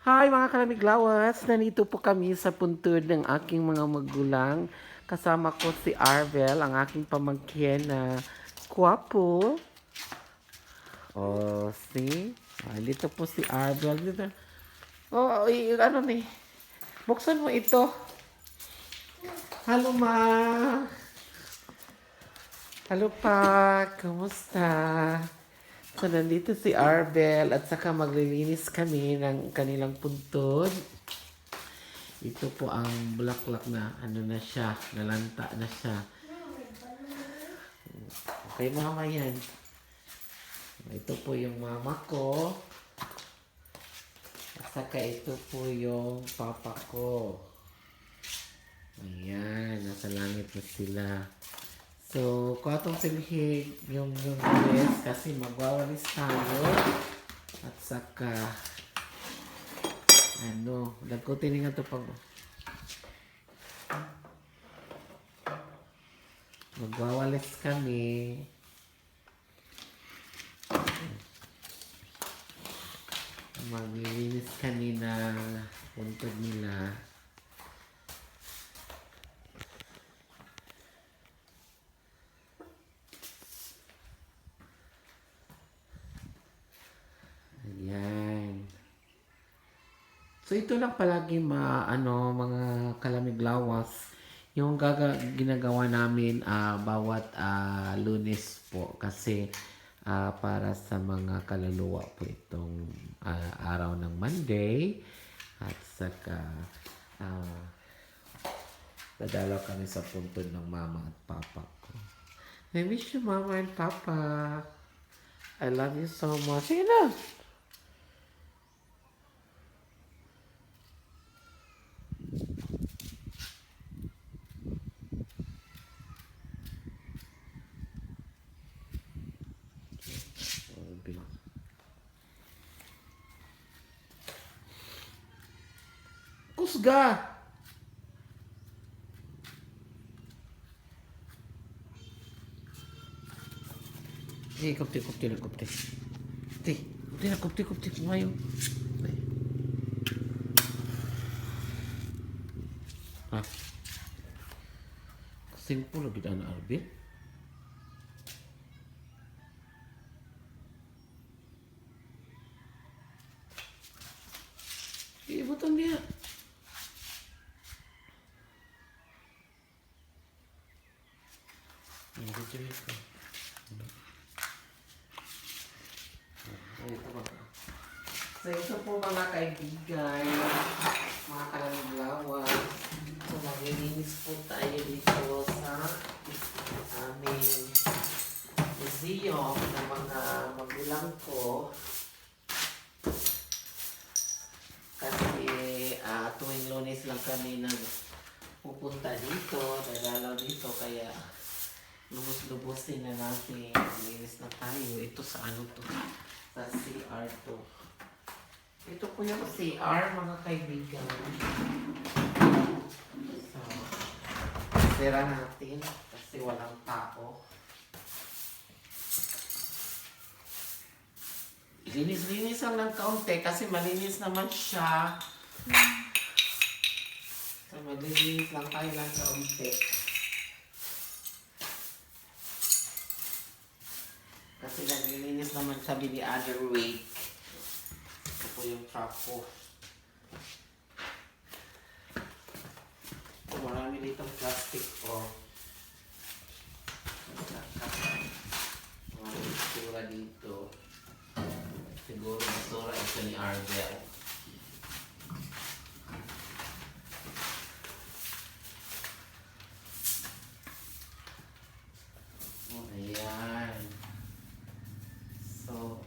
Hi mga kalamiglawas! Nandito po kami sa puntod ng aking mga magulang. Kasama ko si Arvel, ang aking pamangkin na kwapo. Oh, see? Dito po si Arvel. Dito. Oh, ano ni? Buksan mo ito. Halo, ma. Halo, pa. Kumusta? So, nandito si Arbel at saka maglilinis kami ng kanilang puntod. Ito po ang bulaklak na ano na siya, nalanta na siya. Okay, mama yan. Ito po yung mama ko. At saka ito po yung papa ko. Ayan, nasa langit na sila. So, kung atong silhig yung dress kasi magwawalis tayo. At saka, nagkutin nga ito pag magwawalis kami. Maglilinis kami na puntod nila. Ayan. So ito lang palagi mga kalamiglawas yung ginagawa namin bawat Lunes po kasi para sa mga kaluluwa po itong araw ng Monday at saka dadalaw kami sa puntod ng mama at papa ko. I miss you, mama and papa. I love you so much. Sige na. Kusga! Hey, kupti. Kupti kumayo. Ha? Simple lagi dan Arbin. Ibutan dia. Ini jenis ko. So ito po mga kaibigan, mga kalamiglawan. So maglilinis po tayo dito sa aming museum ng mga magulang ko. Kasi tuwing Lunes lang kami pupunta dito, dadalaw dito, kaya lubos-lubosin na natin. Linis na tayo. Ito sa to? Sa CR to. Ito po yung CR, mga kaibigan. So, sira natin kasi walang tao. Linis-linis lang ng kaunti kasi malinis naman siya. So, maglilinis lang tayo ng kaunti. Kasi naglilinis naman sabi the other week. Ito po yung truck ko. So, marami ditong plastic po. Mga basura dito. Siguro basura ito ni Arvel. Ayan. So,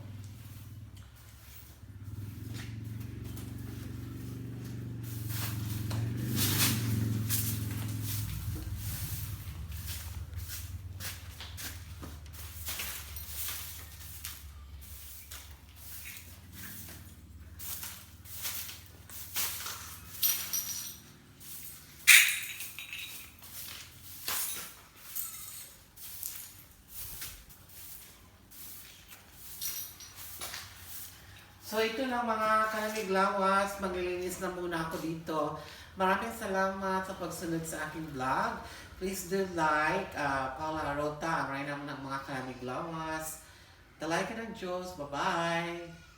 So ito na mga kalamig lawas, maglilinis na muna ako dito. Maraming salamat sa pagsunod sa aking vlog. Please do like Paula Arota, ang reyna ng mga kalamig lawas. Talay ka ng Diyos. Bye-bye!